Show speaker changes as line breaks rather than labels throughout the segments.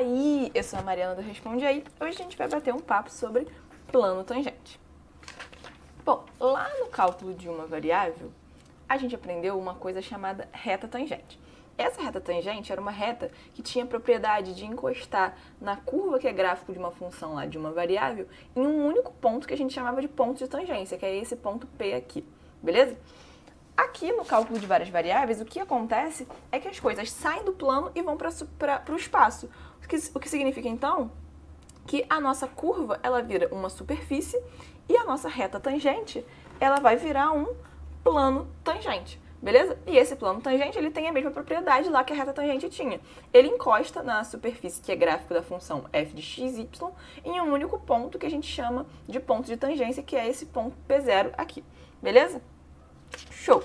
aí? Eu sou a Mariana do Responde Aí. Hoje a gente vai bater um papo sobre plano tangente. Bom, lá no cálculo de uma variável, a gente aprendeu uma coisa chamada reta tangente. Essa reta tangente era uma reta que tinha a propriedade de encostar na curva que é gráfico de uma função lá de uma variável em um único ponto que a gente chamava de ponto de tangência, que é esse ponto P aqui, beleza? Aqui no cálculo de várias variáveis, o que acontece é que as coisas saem do plano e vão para o espaço. O que significa, então, que a nossa curva ela vira uma superfície e a nossa reta tangente ela vai virar um plano tangente, beleza? E esse plano tangente ele tem a mesma propriedade lá que a reta tangente tinha. Ele encosta na superfície que é gráfico da função f de x, y em um único ponto que a gente chama de ponto de tangência, que é esse ponto P0 aqui, beleza? Show!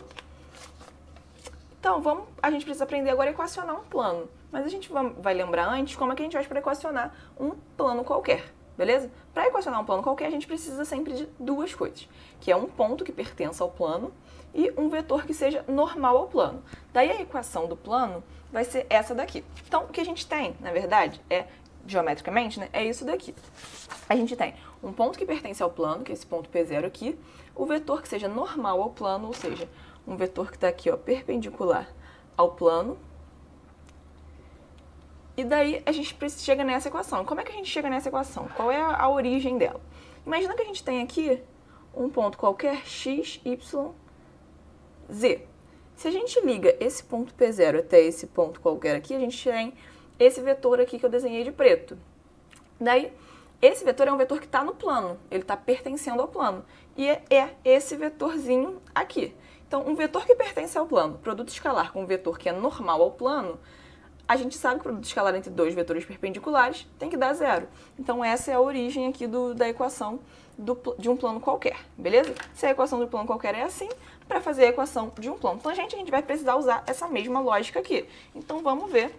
Então, a gente precisa aprender agora a equacionar um plano. Mas a gente vai lembrar antes como é que a gente faz para equacionar um plano qualquer, beleza? Para equacionar um plano qualquer, a gente precisa sempre de duas coisas, que é um ponto que pertença ao plano e um vetor que seja normal ao plano. Daí a equação do plano vai ser essa daqui. Então, o que a gente tem, na verdade, geometricamente, né, é isso daqui. A gente tem um ponto que pertence ao plano, que é esse ponto P0 aqui, o vetor que seja normal ao plano, ou seja, um vetor que está aqui, ó, perpendicular ao plano. E daí a gente chega nessa equação. Como é que a gente chega nessa equação? Qual é a origem dela? Imagina que a gente tem aqui um ponto qualquer, x, y, z. Se a gente liga esse ponto P0 até esse ponto qualquer aqui, a gente tem esse vetor aqui que eu desenhei de preto. Daí, esse vetor é um vetor que está no plano, ele está pertencendo ao plano. E é esse vetorzinho aqui. Então, um vetor que pertence ao plano, produto escalar com um vetor que é normal ao plano, a gente sabe que o produto escalar entre dois vetores perpendiculares tem que dar zero. Então, essa é a origem aqui da equação de um plano qualquer, beleza? Se a equação do plano qualquer é assim, para fazer a equação de um plano tangente, a gente vai precisar usar essa mesma lógica aqui. Então, vamos ver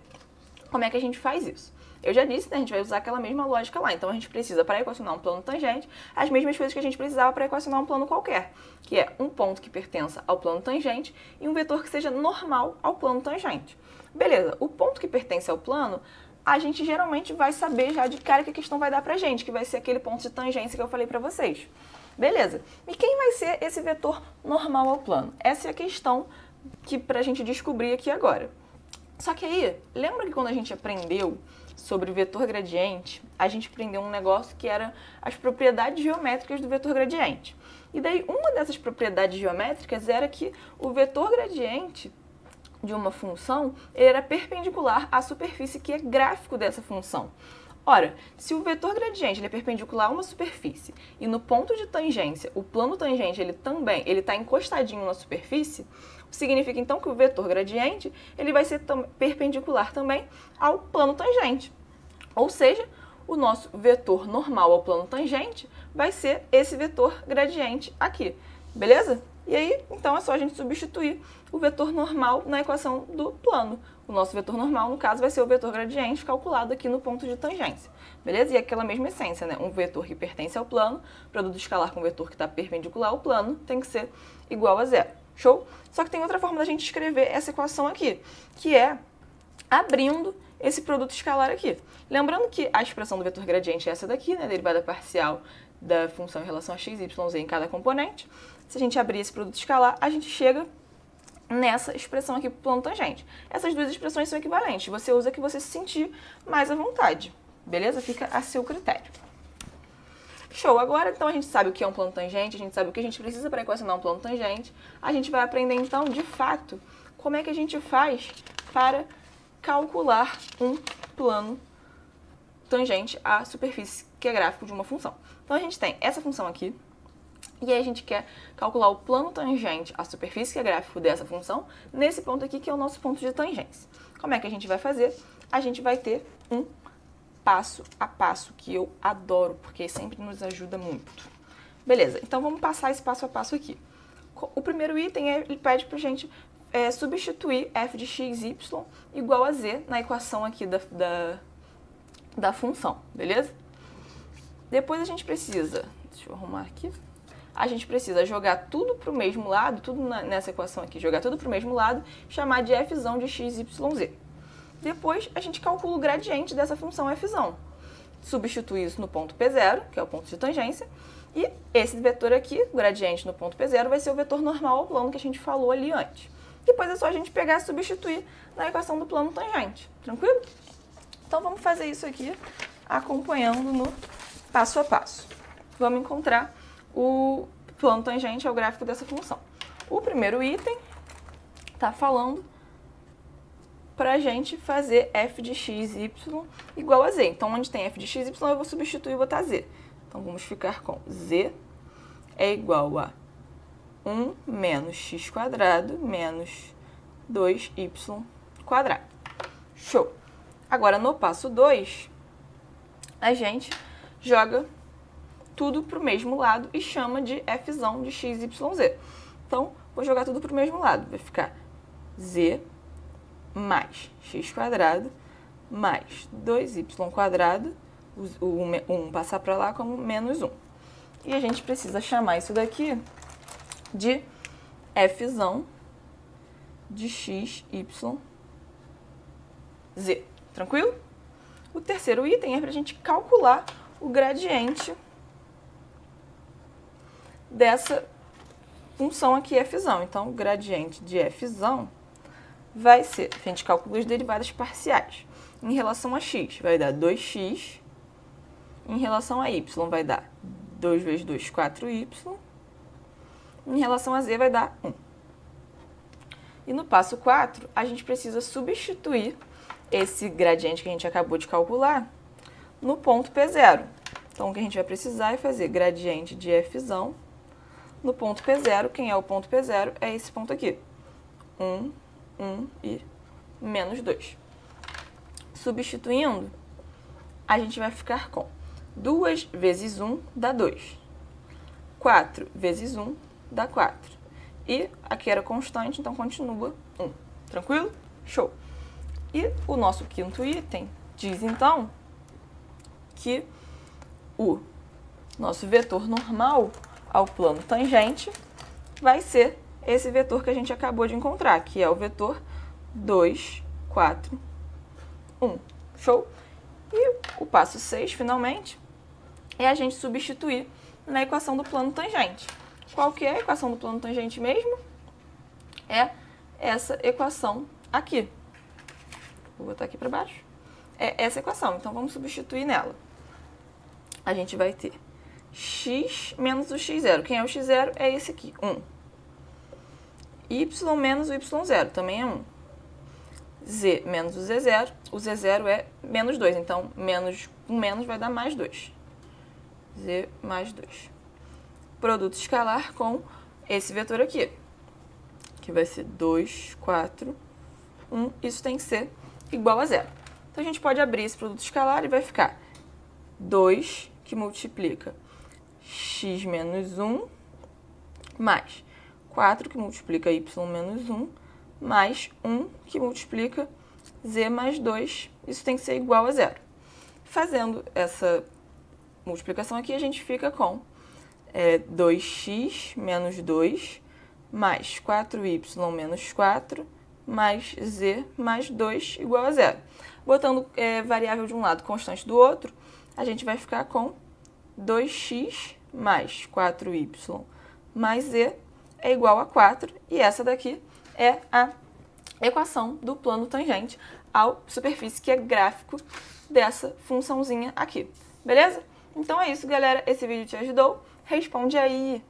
como é que a gente faz isso. Eu já disse, né, a gente vai usar aquela mesma lógica lá. Então, a gente precisa, para equacionar um plano tangente, as mesmas coisas que a gente precisava para equacionar um plano qualquer, que é um ponto que pertença ao plano tangente e um vetor que seja normal ao plano tangente. Beleza, o ponto que pertence ao plano, a gente geralmente vai saber já de cara que a questão vai dar pra gente, que vai ser aquele ponto de tangência que eu falei pra vocês. Beleza, e quem vai ser esse vetor normal ao plano? Essa é a questão pra gente descobrir aqui agora. Só que aí, lembra que quando a gente aprendeu sobre vetor gradiente, a gente aprendeu um negócio que era as propriedades geométricas do vetor gradiente. E daí, uma dessas propriedades geométricas era que o vetor gradiente de uma função ele era perpendicular à superfície que é gráfico dessa função. Ora, se o vetor gradiente ele é perpendicular a uma superfície e no ponto de tangência, o plano tangente ele está encostadinho na superfície, significa então que o vetor gradiente ele vai ser perpendicular também ao plano tangente. Ou seja, o nosso vetor normal ao plano tangente vai ser esse vetor gradiente aqui, beleza? E aí, então, é só a gente substituir o vetor normal na equação do plano. O nosso vetor normal, no caso, vai ser o vetor gradiente calculado aqui no ponto de tangência, beleza? E aquela mesma essência, né? Um vetor que pertence ao plano, produto escalar com um vetor que está perpendicular ao plano, tem que ser igual a zero. Show? Só que tem outra forma da gente escrever essa equação aqui, que é abrindo esse produto escalar aqui. Lembrando que a expressão do vetor gradiente é essa daqui, né? Derivada parcial da função em relação a x, y, z em cada componente. Se a gente abrir esse produto escalar, a gente chega nessa expressão aqui para o plano tangente. Essas duas expressões são equivalentes. Você usa a que você se sentir mais à vontade. Beleza? Fica a seu critério. Show! Agora, então, a gente sabe o que é um plano tangente, a gente sabe o que a gente precisa para equacionar um plano tangente. A gente vai aprender, então, de fato, como é que a gente faz para calcular um plano tangente à superfície que é gráfico de uma função. Então, a gente tem essa função aqui, e aí a gente quer calcular o plano tangente à superfície que é gráfico dessa função, nesse ponto aqui que é o nosso ponto de tangência. Como é que a gente vai fazer? A gente vai ter um passo a passo, que eu adoro, porque sempre nos ajuda muito. Beleza, então vamos passar esse passo a passo aqui. O primeiro item, ele pede pra gente substituir f de x, y igual a z na equação aqui da função, beleza? Depois a gente precisa, deixa eu arrumar aqui, a gente precisa jogar tudo para o mesmo lado, tudo nessa equação aqui, jogar tudo para o mesmo lado, chamar de fzão de x, y, z. Depois, a gente calcula o gradiente dessa função f. Substitui isso no ponto P0, que é o ponto de tangência, e esse vetor aqui, o gradiente no ponto P0, vai ser o vetor normal ao plano que a gente falou ali antes. Depois é só a gente pegar e substituir na equação do plano tangente, tranquilo? Então vamos fazer isso aqui acompanhando no passo a passo. Vamos encontrar o plano tangente ao gráfico dessa função. O primeiro item está falando para a gente fazer f de x, y igual a z. Então, onde tem f de x, y, eu vou substituir e botar z. Então, vamos ficar com z é igual a 1 menos x quadrado menos 2y quadrado. Show! Agora, no passo 2, a gente joga tudo para o mesmo lado e chama de f de x, y, z. Então, vou jogar tudo para o mesmo lado. Vai ficar z mais x quadrado mais 2y quadrado, o 1 passar para lá como menos 1. E a gente precisa chamar isso daqui de f de x, y, z. Tranquilo? O terceiro item é para a gente calcular o gradiente dessa função aqui, f. Então, o gradiente de f vai ser, a gente calcula as derivadas parciais. Em relação a x, vai dar 2x. Em relação a y, vai dar 2 vezes 2, 4y. Em relação a z, vai dar 1. E no passo 4, a gente precisa substituir esse gradiente que a gente acabou de calcular no ponto P0. Então, o que a gente vai precisar é fazer gradiente de f no ponto P0. Quem é o ponto P0? É esse ponto aqui. 1 e menos 2. Substituindo, a gente vai ficar com 2 vezes 1 dá 2. 4 vezes 1 dá 4. E aqui era constante, então continua 1. Tranquilo? Show! E o nosso quinto item diz, então, que o nosso vetor normal ao plano tangente vai ser esse vetor que a gente acabou de encontrar, que é o vetor 2, 4, 1. Show? E o passo 6, finalmente, é a gente substituir na equação do plano tangente. Qual que é a equação do plano tangente mesmo? É essa equação aqui. Vou botar aqui para baixo. É essa equação, então vamos substituir nela. A gente vai ter x menos o x0. Quem é o x0? É esse aqui, 1. Y menos o y0, também é 1. Z menos o z0, o z0 é menos 2, então menos com menos vai dar mais 2. Z mais 2. Produto escalar com esse vetor aqui, que vai ser 2, 4, 1. Isso tem que ser igual a 0. Então, a gente pode abrir esse produto escalar e vai ficar 2, que multiplica x menos 1, mais 4, que multiplica y menos 1, mais 1, que multiplica z mais 2. Isso tem que ser igual a 0. Fazendo essa multiplicação aqui, a gente fica com 2x menos 2, mais 4y menos 4, mais z mais 2 igual a 0. Botando variável de um lado, constante do outro, a gente vai ficar com 2x mais 4y mais z é igual a 4, e essa daqui é a equação do plano tangente à superfície, que é gráfico dessa funçãozinha aqui. Beleza? Então é isso, galera. Esse vídeo te ajudou? Responde aí!